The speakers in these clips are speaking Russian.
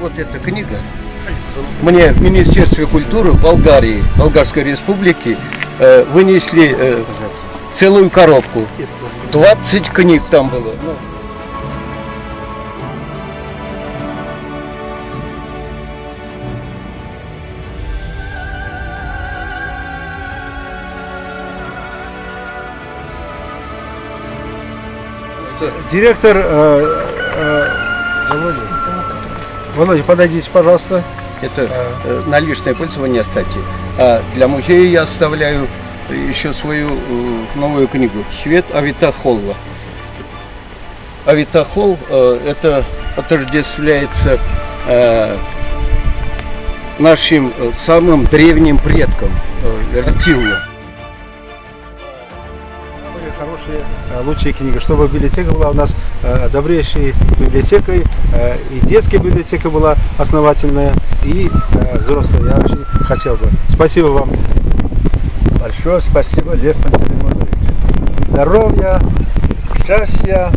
Вот эта книга мне в Министерстве культуры Болгарии, Болгарской республики вынесли целую коробку. 20 книг там было. Директор Володя, подойдите, пожалуйста. Это на личное пользование, кстати. А для музея я оставляю еще свою новую книгу «Свет Авитахолла». Авитахол это отождествляется нашим самым древним предком Ратилла. Хорошие, лучшие книги. Чтобы библиотека была у нас добрейшей библиотекой, и детская библиотека была основательная, и взрослая. Я очень хотел бы. Спасибо вам. Большое спасибо, Лев Пантелеймонович. Здоровья, счастья.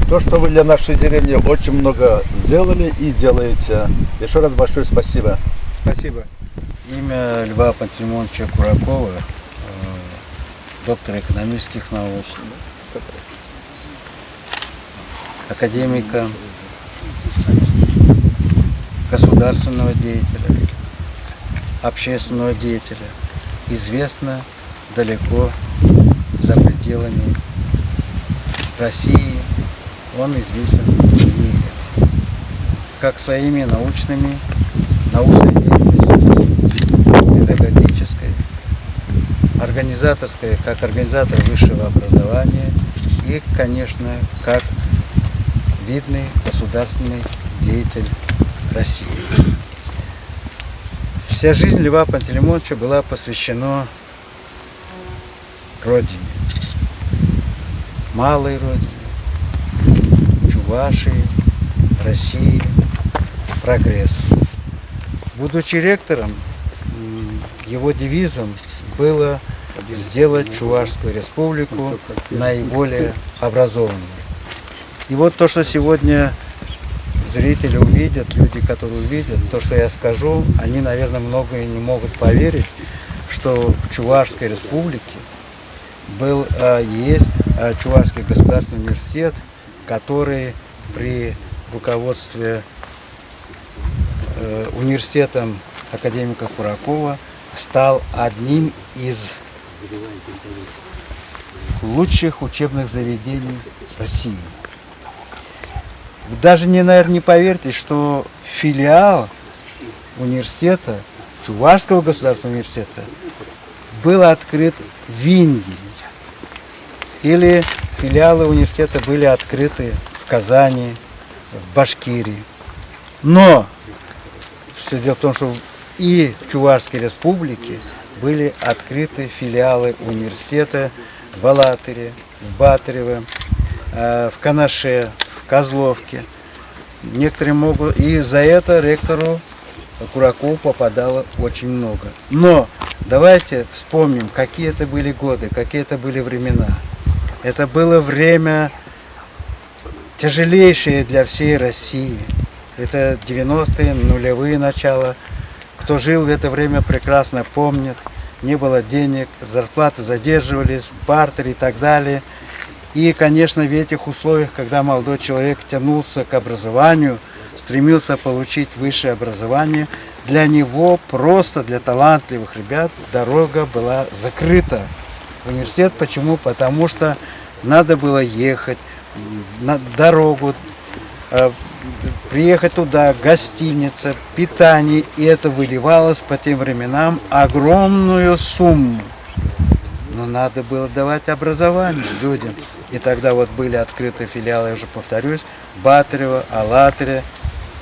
То, что вы для нашей деревни очень много сделали и делаете. Еще раз большое спасибо. Спасибо. Имя Льва Пантелеймоновича Куракова, доктора экономических наук, академика, государственного деятеля, общественного деятеля, известно далеко за пределами России, он известен в мире. Как своими научной деятельностью, педагогической, организаторской, как организатор высшего образования и, конечно, как видный государственный деятель России. Вся жизнь Льва Пантелеймоновича была посвящена родине, малой родине, Чувашии, России, прогрессу. Будучи ректором, его девизом было сделать Чувашскую республику наиболее образованной. И вот то, что сегодня зрители увидят, люди, которые увидят, то, что я скажу, они, наверное, многое не могут поверить, что в Чувашской республике есть Чувашский государственный университет, который при руководстве университетом академика Куракова стал одним из лучших учебных заведений России. Вы даже, наверное, не поверите, что филиал университета, Чувашского государственного университета, был открыт в Индии. Или филиалы университета были открыты в Казани, в Башкирии. Но все дело в том, что и в Чувашской республике были открыты филиалы университета в Алатыре, в Батырево, в Канаше, в Козловке. Некоторые могут, и за это ректору Куракову попадало очень много. Но давайте вспомним, какие это были годы, какие это были времена. Это было время тяжелейшее для всей России. Это 90-е, нулевые начала. Кто жил в это время, прекрасно помнит. Не было денег, зарплаты задерживались, бартер и так далее. И, конечно, в этих условиях, когда молодой человек тянулся к образованию, стремился получить высшее образование, для него, просто для талантливых ребят, дорога была закрыта в университет. Почему? Потому что надо было ехать на дорогу, приехать туда, гостиница, питание, и это выливалось по тем временам огромную сумму. Но надо было давать образование людям. И тогда вот были открыты филиалы, я уже повторюсь, Батырево, Алатыре,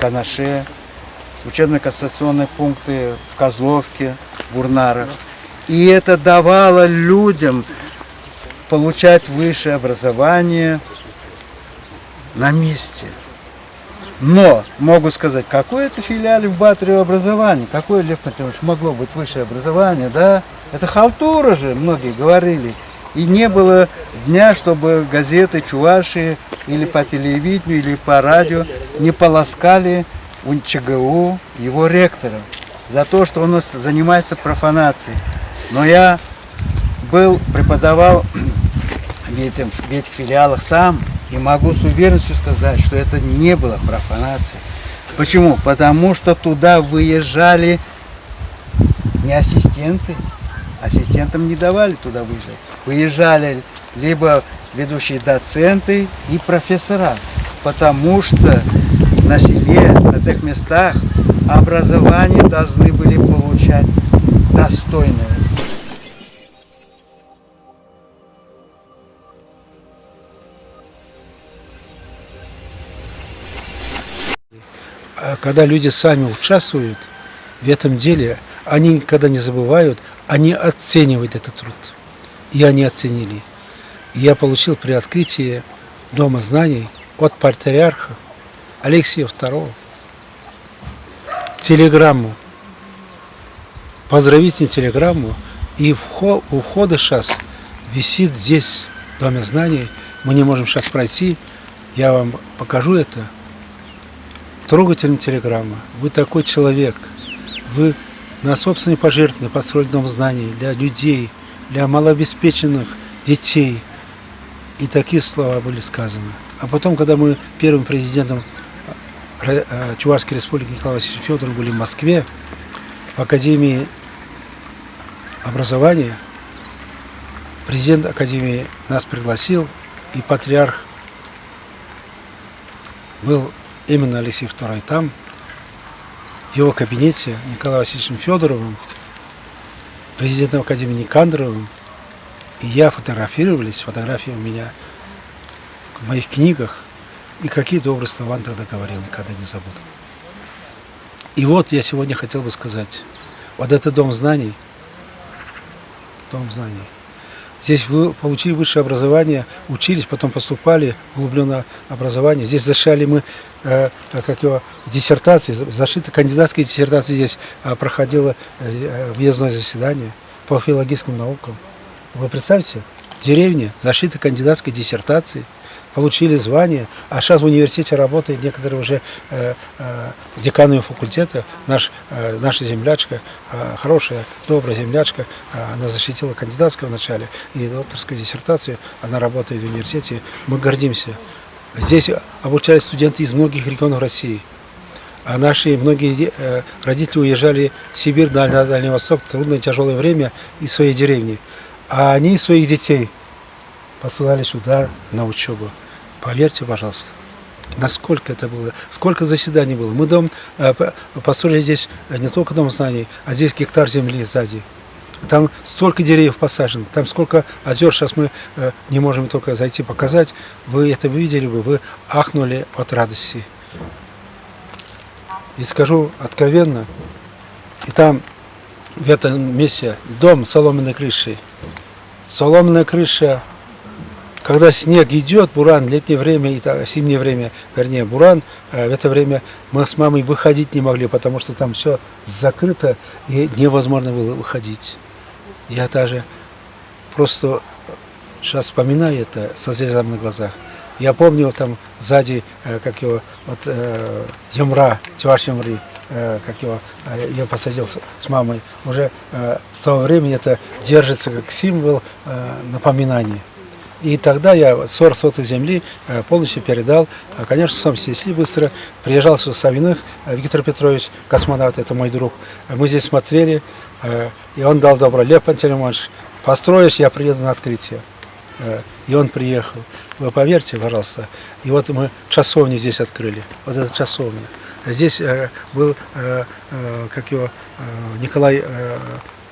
Канаше, учебно-конституционные пункты в Козловке, Бурнарах. И это давало людям получать высшее образование на месте. Но, могу сказать, какое это филиале в Батырево образование? Какое, Лев Пантелеймонович, могло быть высшее образование, да? Это халтура же, многие говорили. И не было дня, чтобы газеты Чувашии или по телевидению, или по радио не полоскали УНЧГУ, его ректора, за то, что он занимается профанацией. Но я преподавал в этих филиалах сам и могу с уверенностью сказать, что это не было профанацией. Почему? Потому что туда выезжали не ассистенты, ассистентам не давали туда выезжать. Выезжали либо ведущие доценты и профессора, потому что на селе, на тех местах образование должны были получать достойное. Когда люди сами участвуют в этом деле, они никогда не забывают, они оценивают этот труд. И они оценили. И я получил при открытии Дома знаний от патриарха Алексия II телеграмму, поздравительную телеграмму, и у входа сейчас висит здесь, в Доме знаний, мы не можем сейчас пройти, я вам покажу это. Трогательная телеграмма. Вы такой человек. Вы на собственные пожертвования построили Дом знаний для людей, для малообеспеченных детей. И такие слова были сказаны. А потом, когда мы первым президентом Чувашской республики Николаем Васильевичем Федоровым были в Москве, в Академии образования, президент Академии нас пригласил, и патриарх был именно Алексей II там, в его кабинете Николаем Васильевичем Федоровым, президентом Академии Никандровым, и я фотографировались, фотографии у меня в моих книгах, и какие добрые слова он тогда говорил, никогда не забуду. И вот я сегодня хотел бы сказать, вот это Дом знаний, здесь вы получили высшее образование, учились, потом поступали в углубленное образование. Здесь защищали мы диссертации, защита кандидатской диссертации здесь проходило въездное заседание по филологическим наукам. Вы представьте, в деревне защита кандидатской диссертации, получили звание, а сейчас в университете работает некоторые уже деканами факультета, наша землячка, хорошая, добрая землячка, она защитила кандидатскую в начале и докторскую диссертацию, она работает в университете, мы гордимся. Здесь обучались студенты из многих регионов России, а наши многие родители уезжали в Сибирь, на Дальний Восток, трудное, тяжелое время из своей деревни, а они своих детей посылали сюда на учебу. Поверьте, пожалуйста, насколько это было, сколько заседаний было. Мы построили здесь не только Дом знаний, а здесь гектар земли сзади. Там столько деревьев посажено, там сколько озер, сейчас мы не можем только зайти показать. Вы это видели бы, вы ахнули от радости. И скажу откровенно, и там в этом месте дом с соломенной крышей. Соломенная крыша. Когда снег идет, буран, летнее время и зимнее время, вернее, буран, в это время мы с мамой выходить не могли, потому что там все закрыто и невозможно было выходить. Я даже просто сейчас вспоминаю это со слезами на глазах. Я помню там сзади, земра, Чуваш земри, я посадил с мамой. Уже с того времени это держится как символ напоминания. И тогда я 40 соток земли полностью передал. Конечно, сам сели быстро. Приезжал с Савиных Виктор Петрович, космонавт, это мой друг. Мы здесь смотрели, и он дал добро. Лев Пантелеймонович, построишь, я приеду на открытие. И он приехал. Вы поверьте, пожалуйста. И вот мы часовню здесь открыли. Вот эта часовня. Здесь был, Николай,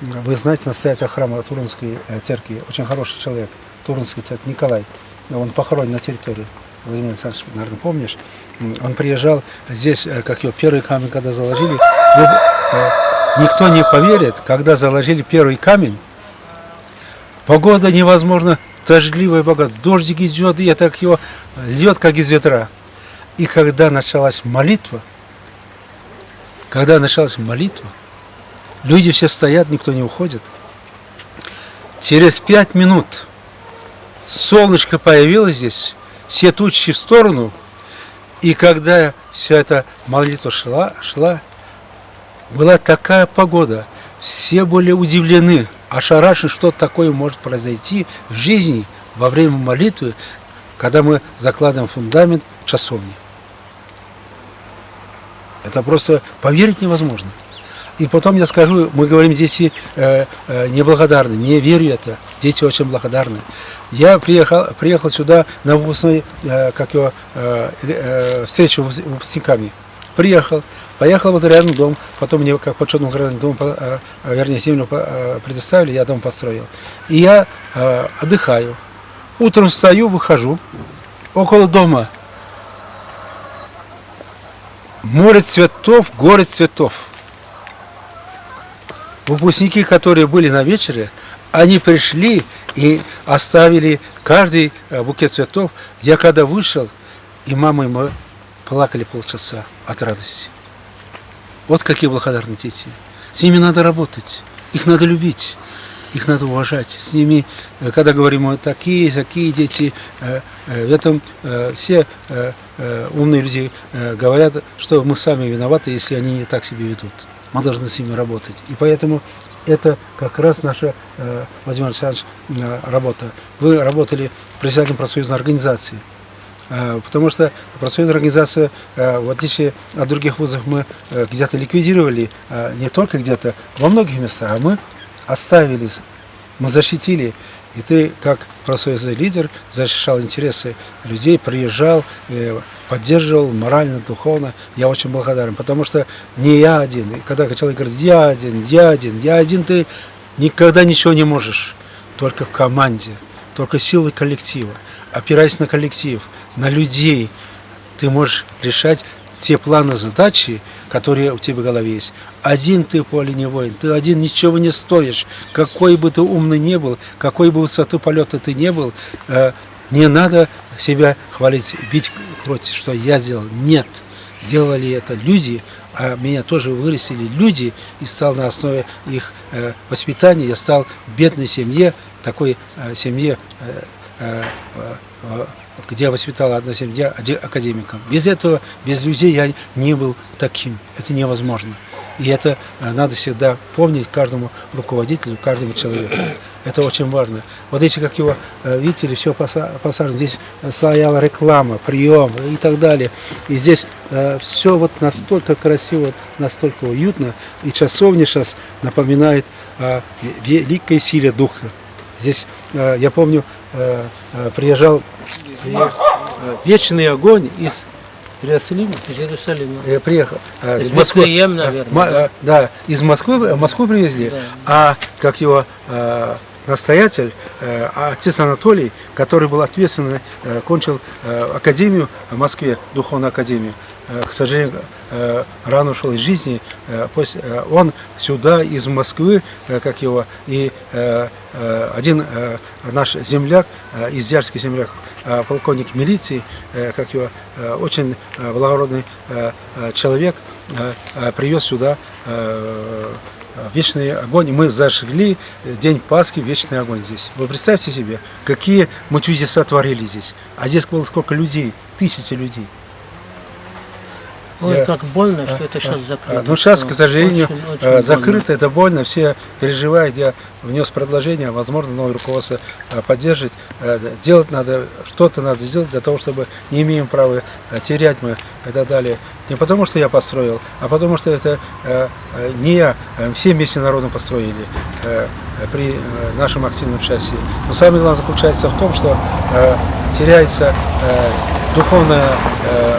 вы знаете, настоятель храма Турунской церкви, очень хороший человек. Турунской церкви Николай, он похоронен на территории, Владимир Александрович, наверное, помнишь, он приезжал здесь, первый камень, когда заложили, никто не поверит, когда заложили первый камень, погода невозможно, дождливая погода, дождик идет, и это льет, как из ветра. И когда началась молитва, люди все стоят, никто не уходит, через 5 минут солнышко появилось здесь, все тучи в сторону, И когда вся эта молитва шла, была такая погода. Все были удивлены, ошарашены, что такое может произойти в жизни во время молитвы, когда мы закладываем фундамент часовни. Это просто поверить невозможно. И потом я скажу, мы говорим, дети неблагодарны, не верю это, дети очень благодарны. Я приехал сюда на выпускной встречу с выпускниками. Поехал вот рядом дом, потом мне как почетному гражданину дом, вернее землю предоставили, я дом построил. И я отдыхаю. Утром встаю, выхожу, около дома море цветов, город цветов. Выпускники, которые были на вечере, они пришли и оставили каждый букет цветов. Я когда вышел, и мама и мы плакали полчаса от радости. Вот какие благодарные дети. С ними надо работать, их надо любить, их надо уважать. С ними, когда говорим, такие дети, в этом все умные люди говорят, что мы сами виноваты, если они не так себя ведут. Мы должны с ними работать. И поэтому это как раз наша, Владимир Александрович, работа. Вы работали в председателем профсоюзной организации. Потому что профсоюзная организация, в отличие от других вузов, мы где-то ликвидировали, не только где-то, во многих местах, а мы оставили, мы защитили. И ты, как профсоюзный лидер, защищал интересы людей, приезжал, поддерживал морально, духовно. Я очень благодарен, потому что не я один. И когда человек говорит, я один, ты никогда ничего не можешь. Только в команде, только силой коллектива. Опираясь на коллектив, на людей, ты можешь решать те планы, задачи, которые у тебя в голове есть. Один ты поле не воин, ты один ничего не стоишь. Какой бы ты умный не был, какой бы высоты полета ты не был, не надо себя хвалить, бить грудь, что я сделал. Нет, делали это люди, а меня тоже вырастили люди, и стал на основе их воспитания, я стал в бедной семье, такой семье, где воспитала одна семья академиком. Без этого, без людей я не был таким. Это невозможно. И это надо всегда помнить каждому руководителю, каждому человеку. Это очень важно. Вот если, как его видели, все посажено, здесь стояла реклама, прием и так далее. И здесь все вот настолько красиво, настолько уютно. И часовня сейчас напоминает о великой силе духа. Здесь, я помню, приезжал вечный огонь из Иерусалима. Приехал. Из Москвы, наверное. Да, из Москвы, Москву привезли. Да. А как его настоятель, отец Анатолий, который был ответственный, кончил академию в Москве, духовную академию. К сожалению, рано ушел из жизни. Он сюда, из Москвы, как его, и один наш земляк, изъярский земляк, полковник милиции, как его, очень благородный человек, привез сюда вечный огонь. Мы зажгли день Пасхи, вечный огонь здесь. Вы представьте себе, какие мы чудеса творили здесь. А здесь было сколько людей, тысячи людей. Ой, как больно, что это сейчас закрыто. Ну, сейчас, к сожалению, очень закрыто, больно. это больно, все переживают. Я внес предложение, возможно, новое руководство поддержит. Делать надо, что-то надо сделать для того, чтобы не имеем права терять мы и так далее. Не потому, что я построил, а потому, что это не я, все вместе народом построили при нашем активном участии. Но самое главное заключается в том, что теряется духовное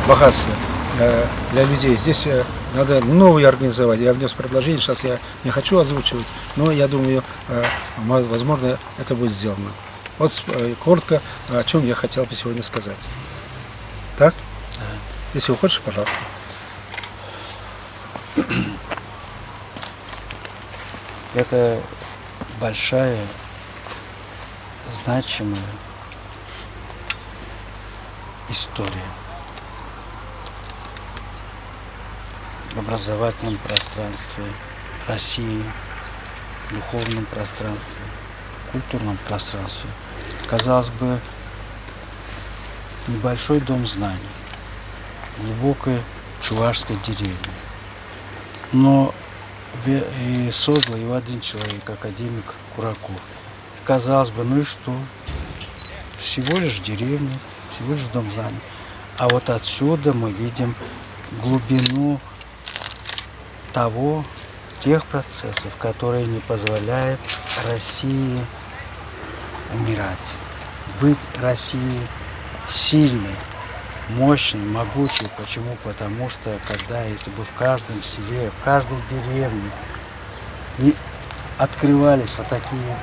богатство для людей. Здесь надо новые организовать. Я внес предложение, сейчас я не хочу озвучивать, но я думаю, возможно, это будет сделано. Вот коротко, о чем я хотел бы сегодня сказать. Так? Если вы хочешь, пожалуйста. Это большая, значимая история в образовательном пространстве России, в духовном пространстве, в культурном пространстве. Казалось бы, небольшой дом знаний. глубокой чувашской деревни. Но и создал его один человек, академик Кураков. Казалось бы, ну и что? Всего лишь деревня, всего лишь дом знаний. А вот отсюда мы видим глубину тех процессов, которые не позволяют России умирать. Быть Россией сильной, мощной, могучей. Почему? Потому что если бы в каждом селе, в каждой деревне не открывались вот такие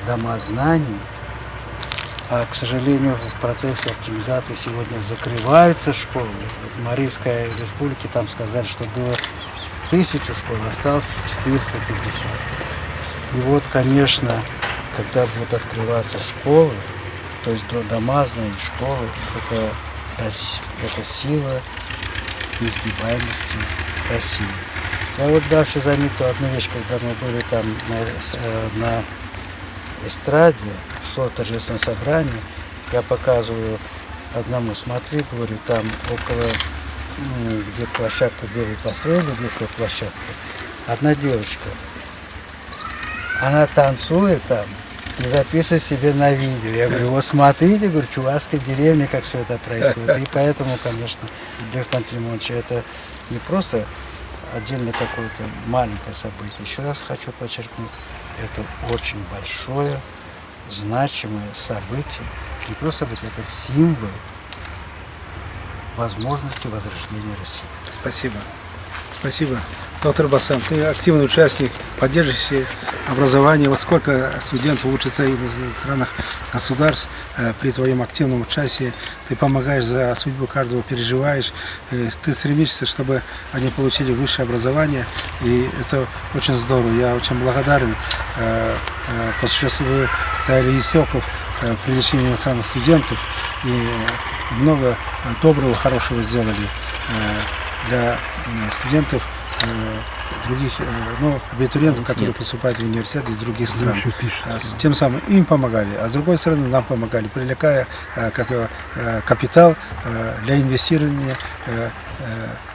дома знаний, а, к сожалению, в процессе оптимизации сегодня закрываются школы. В Марийской республике там сказали, что было 1000 школ, осталось 450. И вот, конечно, когда будут открываться школы, то есть дома знаний, школы, это сила несгибаемости России. Я вот дальше заметил одну вещь, когда мы были там на эстраде, шло торжественное собрание, я показываю одному, смотри, говорю, там около, где площадку делают, построили, детская площадка, одна девочка, она танцует там и записывает себе на видео. Я говорю, вот смотрите, говорю, чувашская деревня, как все это происходит. И поэтому, конечно, Лев Пантелеймонович, это не просто отдельно какое-то маленькое событие. Еще раз хочу подчеркнуть, это очень большое, значимое событие. Не просто событие, это символ возможности возрождения России. Спасибо. Спасибо. Доктор Басам, ты активный участник, поддерживающий образование. Вот сколько студентов учатся в иностранных государств при твоем активном участии. Ты помогаешь за судьбу каждого, переживаешь. Ты стремишься, чтобы они получили высшее образование. И это очень здорово. Я очень благодарен. Потому что вы стояли истоков привлечения иностранных студентов. И много доброго, хорошего сделали для студентов, других, абитуриентов, которые поступают в университет из других стран. Тем самым им помогали, а с другой стороны нам помогали, привлекая капитал для инвестирования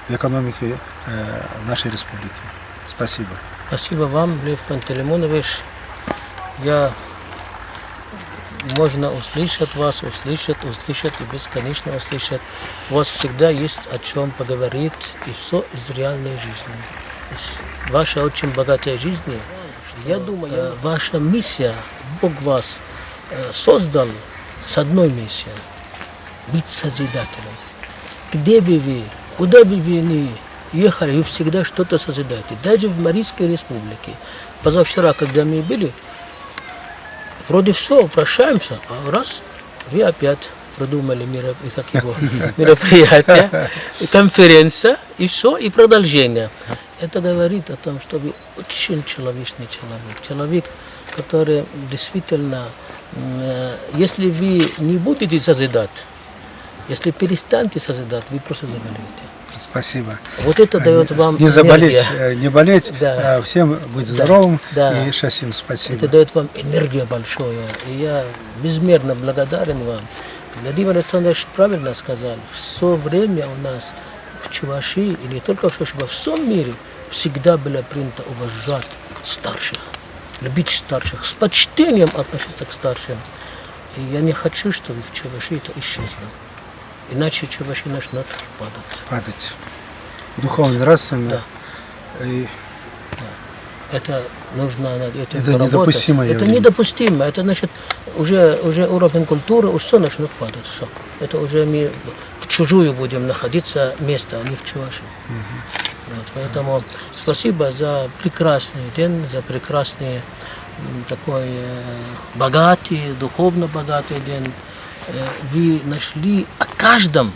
в экономику нашей республики. Спасибо. Спасибо вам, Лев Пантелеймонович. Можно услышать вас, услышать и бесконечно услышать. У вас всегда есть о чем поговорить, и все из реальной жизни. Из вашей очень богатой жизни. Я думаю, ваша миссия, Бог вас создал с одной миссией – быть созидателем. Где бы вы, куда бы вы ни ехали, вы всегда что-то созидаете. Даже в Марийской республике. Позавчера, когда мы были, вроде все, прощаемся, а раз, вы опять продумали мероприятие, конференция, и все, и продолжение. Это говорит о том, что вы очень человечный человек, который действительно, если вы не будете созидать, если перестанете созидать, вы просто заболеете. Спасибо. Вот это дает вам не заболеть, энергия. не болеть, Да. всем быть здоровым Да. и счастливым. Спасибо. Это дает вам энергию большую. И я безмерно благодарен вам. Владимир Александрович правильно сказал, все время у нас в Чувашии, и не только в Чувашии, во всем мире всегда было принято уважать старших, любить старших, с почтением относиться к старшим. И я не хочу, чтобы в Чувашии это исчезло. Иначе Чувашия начнет падать. Духовно, нравственно. Да. И Это нужно над этим это поработать. недопустимо. Это недопустимо. Это значит, уже уровень культуры, все начнет падать. Все. Это уже мы в чужую будем находиться место, а не в Чувашии. Вот, поэтому спасибо за прекрасный день, за прекрасный такой богатый, духовно богатый день. Вы нашли о каждом,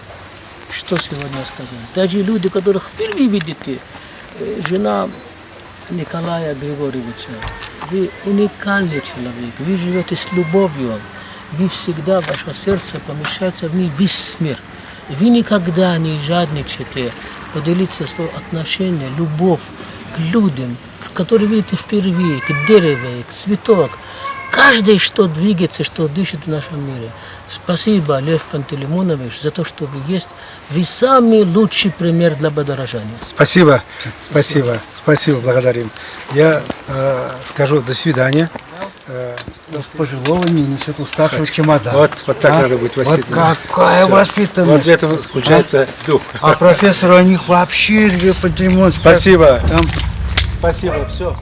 что сегодня сказать. Даже люди, которых впервые видите, жена Николая Григорьевича, вы уникальный человек, вы живете с любовью, вы всегда, ваше сердце помещается в ней весь мир. Вы никогда не жадничаете поделиться своим отношением, любовь к людям, которые видите впервые, к дереву, к цветок. Каждый, что двигается, что дышит в нашем мире, Спасибо, Лев Пантелеймонович, за то, что вы есть. Вы самый лучший пример для подражания. Спасибо, спасибо, спасибо, благодарим. Я скажу до свидания. Пожилого не несет уставшего чемодан. Вот так надо быть Вот воспитанным. какая Всё. воспитанность. Вот в этом заключается дух. А профессор у них вообще Лев Пантелеймонович. Спасибо. Там Спасибо, все.